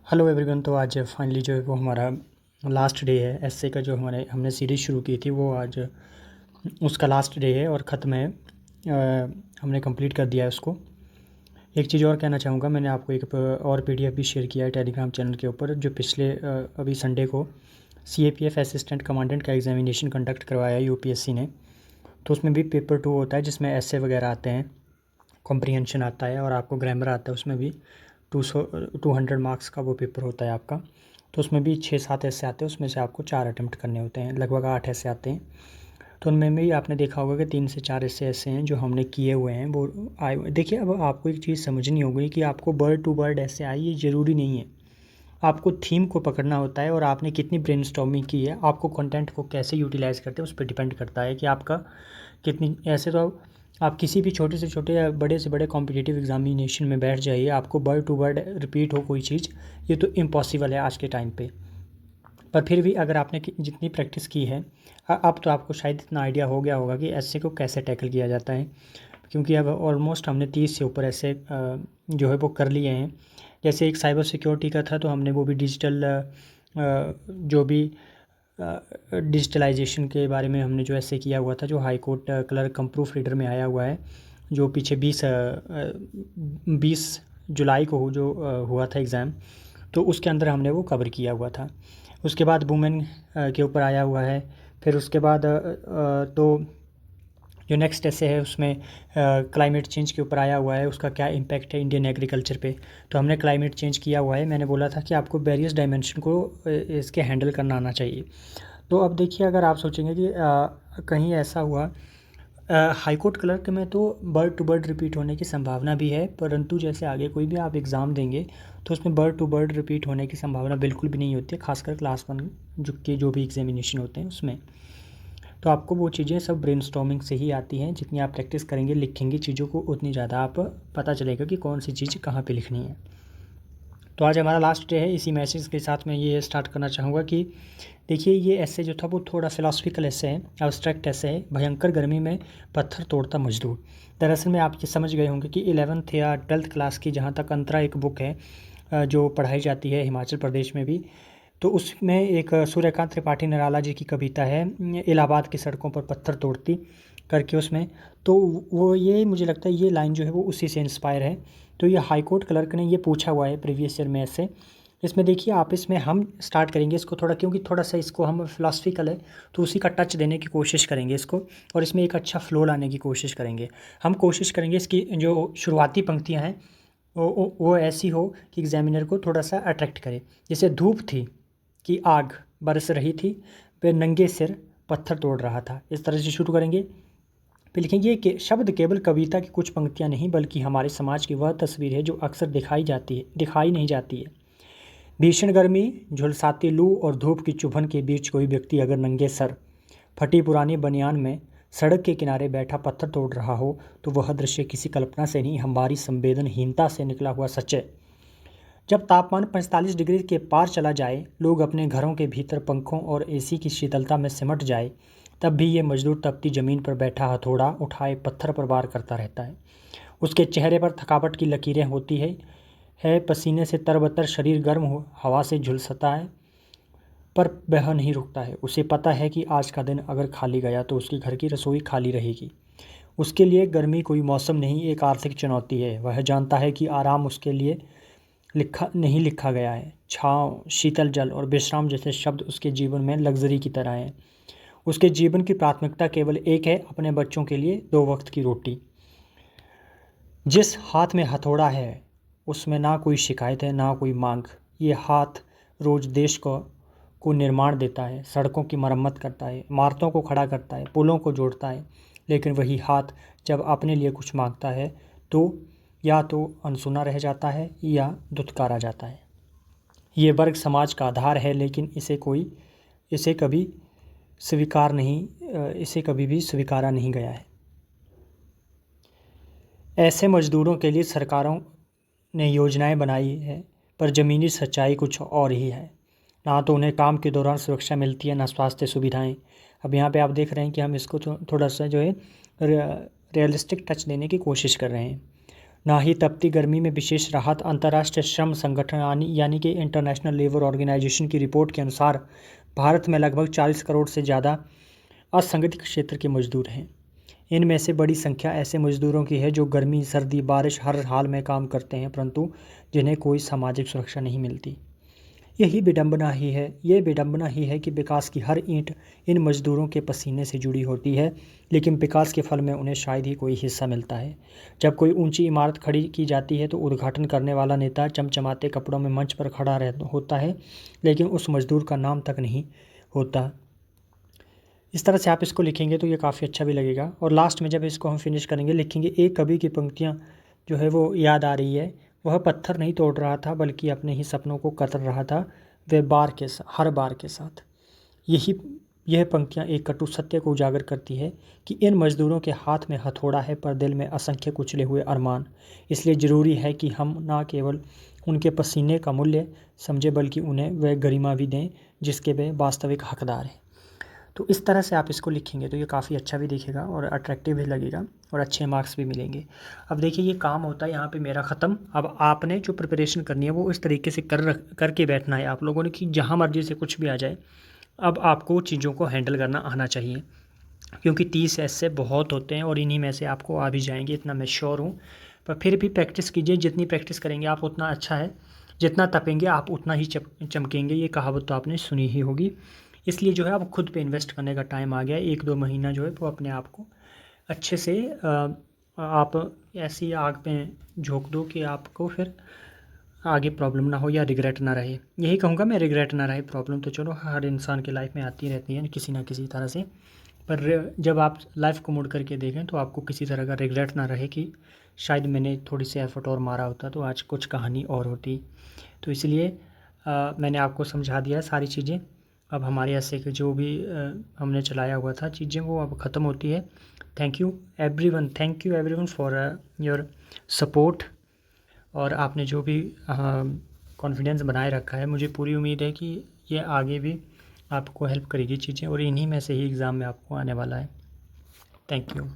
Hello everyone. तो आज finally जो है वो हमारा लास्ट डे है एसए का। जो हमने सीरीज़ शुरू की थी वो आज उसका लास्ट डे है और ख़त्म है। हमने कंप्लीट कर दिया है उसको। एक चीज़ और कहना चाहूँगा, मैंने आपको एक और पीडीएफ भी शेयर किया है टेलीग्राम चैनल के ऊपर, जो पिछले अभी संडे को सीएपीएफ असिस्टेंट कमांडेंट का एग्जामिनेशन कंडक्ट करवाया यूपीएससी ने। तो उसमें भी पेपर 2 होता है जिसमें एसए वगैरह आते हैं, कॉम्प्रिहेंशन आता है और आपको ग्रामर आता है। उसमें भी 200 मार्क्स का वो पेपर होता है आपका। तो उसमें भी 6-7 ऐसे आते हैं, उसमें से आपको 4 अटैम्प्ट करने होते हैं, लगभग 8 ऐसे आते हैं। तो उनमें भी आपने देखा होगा कि 3 से 4 ऐसे हैं जो हमने किए हुए हैं वो आए हुए। देखिए, अब आपको एक चीज़ समझनी होगी कि आपको बर्ड टू बर्ड ऐसे आए ये ज़रूरी नहीं है। आपको थीम को पकड़ना होता है और आपने कितनी ब्रेनस्टॉर्मिंग की है, आपको कंटेंट को कैसे यूटिलाइज़ करते हैं उस पर डिपेंड करता है कि आपका कितनी। ऐसे तो आप किसी भी छोटे से छोटे या बड़े से बड़े कॉम्पिटिटिव एग्जामिनेशन में बैठ जाइए, आपको वर्ड टू वर्ड रिपीट हो कोई चीज़, ये तो इम्पॉसिबल है आज के टाइम पे। पर फिर भी अगर आपने जितनी प्रैक्टिस की है, अब तो आपको शायद इतना आइडिया हो गया होगा कि ऐसे को कैसे टैकल किया जाता है, क्योंकि अब ऑलमोस्ट हमने 30 से ऊपर ऐसे जो है वो कर लिए हैं। जैसे एक साइबर सिक्योरिटी का था तो हमने वो भी डिजिटल जो भी डिजिटलाइजेशन के बारे में हमने जो ऐसे किया हुआ था, जो हाई कोर्ट क्लर्क कम प्रूफ रीडर में आया हुआ है, जो पीछे 20 जुलाई को जो हुआ था एग्ज़ाम, तो उसके अंदर हमने वो कवर किया हुआ था। उसके बाद वुमेन के ऊपर आया हुआ है। फिर उसके बाद तो जो नेक्स्ट ऐसे है उसमें क्लाइमेट चेंज के ऊपर आया हुआ है, उसका क्या इम्पैक्ट है इंडियन एग्रीकल्चर पे। तो हमने क्लाइमेट चेंज किया हुआ है। मैंने बोला था कि आपको वेरियस डायमेंशन को इसके हैंडल करना आना चाहिए। तो अब देखिए, अगर आप सोचेंगे कि कहीं ऐसा हुआ, हाई कोर्ट क्लर्क में तो बर्ड टू बर्ड रिपीट होने की संभावना भी है, परंतु जैसे आगे कोई भी आप एग्ज़ाम देंगे तो उसमें बर्ड टू बर्ड रिपीट होने की संभावना बिल्कुल भी नहीं होती है, खासकर क्लास 1 जो भी एग्जामिनेशन होते हैं उसमें। तो आपको वो चीज़ें सब ब्रेनस्टॉर्मिंग से ही आती हैं। जितनी आप प्रैक्टिस करेंगे, लिखेंगे चीज़ों को, उतनी ज़्यादा आप पता चलेगा कि कौन सी चीज़ कहाँ पे लिखनी है। तो आज हमारा लास्ट डे है। इसी मैसेज के साथ मैं ये स्टार्ट करना चाहूँगा कि देखिए, ये ऐसे जो था वो थोड़ा फिलोसफिकल ऐसे है, एब्स्ट्रैक्ट ऐसे है। भयंकर गर्मी में पत्थर तोड़ता मजदूर। दरअसल में आप ये समझ गए होंगे कि 11th या 12th क्लास की, जहाँ तक अंतरा एक बुक है जो पढ़ाई जाती है हिमाचल प्रदेश में भी, तो उसमें एक सूर्यकांत त्रिपाठी निराला जी की कविता है, इलाहाबाद की सड़कों पर पत्थर तोड़ती करके उसमें। तो वो, ये मुझे लगता है ये लाइन जो है वो उसी से इंस्पायर है। तो ये हाई कोर्ट क्लर्क ने ये पूछा हुआ है प्रीवियस ईयर में ऐसे। इसमें देखिए आप, इसमें हम स्टार्ट करेंगे इसको थोड़ा, क्योंकि थोड़ा सा इसको हम फिलोसफिकल है तो उसी का टच देने की कोशिश करेंगे इसको, और इसमें एक अच्छा फ्लो लाने की कोशिश करेंगे। हम कोशिश करेंगे इसकी जो शुरुआती पंक्तियाँ हैं वो ऐसी हो कि एग्जामिनर को थोड़ा सा अट्रैक्ट करे। जैसे धूप थी कि आग बरस रही थी, वह नंगे सिर पत्थर तोड़ रहा था, इस तरह से शुरू करेंगे। फिर लिखेंगे ये शब्द केवल कविता की कुछ पंक्तियाँ नहीं, बल्कि हमारे समाज की वह तस्वीर है जो अक्सर दिखाई नहीं जाती है। भीषण गर्मी, झुलसाती लू और धूप की चुभन के बीच कोई व्यक्ति अगर नंगे सर, फटी पुरानी बनियान में सड़क के किनारे बैठा पत्थर तोड़ रहा हो, तो वह दृश्य किसी कल्पना से नहीं, हमारी संवेदनहीनता से निकला हुआ सच है। जब तापमान 45 डिग्री के पार चला जाए, लोग अपने घरों के भीतर पंखों और एसी की शीतलता में सिमट जाए, तब भी ये मजदूर तपती ज़मीन पर बैठा हथौड़ा उठाए पत्थर पर वार करता रहता है। उसके चेहरे पर थकावट की लकीरें होती है पसीने से तरबतर शरीर गर्म हो हवा से झुलसता है, पर वह नहीं रुकता है। उसे पता है कि आज का दिन अगर खाली गया तो उसके घर की रसोई खाली रहेगी। उसके लिए गर्मी कोई मौसम नहीं, एक आर्थिक चुनौती है। वह जानता है कि आराम उसके लिए लिखा गया है। छाँव, शीतल जल और विश्राम जैसे शब्द उसके जीवन में लग्जरी की तरह हैं। उसके जीवन की प्राथमिकता केवल एक है, अपने बच्चों के लिए 2 वक्त की रोटी। जिस हाथ में हथौड़ा है उसमें ना कोई शिकायत है, ना कोई मांग। ये हाथ रोज देश को निर्माण देता है, सड़कों की मरम्मत करता है, इमारतों को खड़ा करता है, पुलों को जोड़ता है। लेकिन वही हाथ जब अपने लिए कुछ मांगता है तो या तो अनसुना रह जाता है या दुत्कारा जाता है। ये वर्ग समाज का आधार है, लेकिन इसे कभी इसे कभी भी स्वीकारा नहीं गया है। ऐसे मजदूरों के लिए सरकारों ने योजनाएं बनाई है, पर ज़मीनी सच्चाई कुछ और ही है। ना तो उन्हें काम के दौरान सुरक्षा मिलती है, ना स्वास्थ्य सुविधाएं। अब यहाँ पे आप देख रहे हैं कि हम इसको थोड़ा सा जो है रियलिस्टिक टच देने की कोशिश कर रहे हैं। ना ही तपती गर्मी में विशेष राहत। अंतर्राष्ट्रीय श्रम संगठन यानी कि इंटरनेशनल लेबर ऑर्गेनाइजेशन की रिपोर्ट के अनुसार भारत में लगभग 40 करोड़ से ज़्यादा असंगठित क्षेत्र के मजदूर हैं। इनमें से बड़ी संख्या ऐसे मजदूरों की है जो गर्मी, सर्दी, बारिश हर हाल में काम करते हैं, परंतु जिन्हें कोई सामाजिक सुरक्षा नहीं मिलती। ये विडंबना ही है कि विकास की हर ईंट इन मजदूरों के पसीने से जुड़ी होती है, लेकिन विकास के फल में उन्हें शायद ही कोई हिस्सा मिलता है। जब कोई ऊंची इमारत खड़ी की जाती है तो उद्घाटन करने वाला नेता चमचमाते कपड़ों में मंच पर खड़ा होता है, लेकिन उस मजदूर का नाम तक नहीं होता। इस तरह से आप इसको लिखेंगे तो ये काफ़ी अच्छा भी लगेगा। और लास्ट में जब इसको हम फिनिश करेंगे, लिखेंगे एक कवि की पंक्तियाँ जो है वो याद आ रही है। वह पत्थर नहीं तोड़ रहा था बल्कि अपने ही सपनों को कतर रहा था, वह हर बार के साथ। यह पंक्तियाँ एक कटु सत्य को उजागर करती है कि इन मजदूरों के हाथ में हथौड़ा है पर दिल में असंख्य कुचले हुए अरमान। इसलिए ज़रूरी है कि हम ना केवल उनके पसीने का मूल्य समझें बल्कि उन्हें वह गरिमा भी दें जिसके वे वास्तविक हकदार हैं। तो इस तरह से आप इसको लिखेंगे तो ये काफ़ी अच्छा भी दिखेगा और अट्रैक्टिव भी लगेगा और अच्छे मार्क्स भी मिलेंगे। अब देखिए ये काम होता है यहाँ पे मेरा ख़त्म। अब आपने जो प्रिपरेशन करनी है वो इस तरीके से करके बैठना है आप लोगों ने कि जहाँ मर्जी से कुछ भी आ जाए, अब आपको चीज़ों को हैंडल करना आना चाहिए, क्योंकि 30 ऐसे बहुत होते हैं और इन्हीं में से आपको आ भी जाएंगे, इतना मैं श्योर हूँ। पर फिर भी प्रैक्टिस कीजिए, जितनी प्रैक्टिस करेंगे आप उतना अच्छा है, जितना तपेंगे आप उतना ही चमकेंगे। ये कहावत तो आपने सुनी ही होगी। इसलिए जो है अब खुद पे इन्वेस्ट करने का टाइम आ गया है। 1-2 महीना जो है वो अपने आप को अच्छे से आप ऐसी आग पे झोंक दो कि आपको फिर आगे प्रॉब्लम ना हो या रिग्रेट ना रहे। यही कहूँगा मैं, रिग्रेट ना रहे। प्रॉब्लम तो चलो हर इंसान की लाइफ में आती रहती है किसी ना किसी तरह से, पर जब आप लाइफ को मुड़ करके देखें तो आपको किसी तरह का रिग्रेट ना रहे कि शायद मैंने थोड़ी सी एफर्ट और मारा होता तो आज कुछ कहानी और होती। तो इसलिए मैंने आपको समझा दिया सारी चीज़ें। अब हमारे ऐसे के जो भी हमने चलाया हुआ था चीज़ें वो अब ख़त्म होती है। Thank you everyone for your support. और आपने जो भी कॉन्फिडेंस बनाए रखा है, मुझे पूरी उम्मीद है कि ये आगे भी आपको हेल्प करेगी चीज़ें, और इन्हीं में से ही एग्ज़ाम में आपको आने वाला है। Thank you.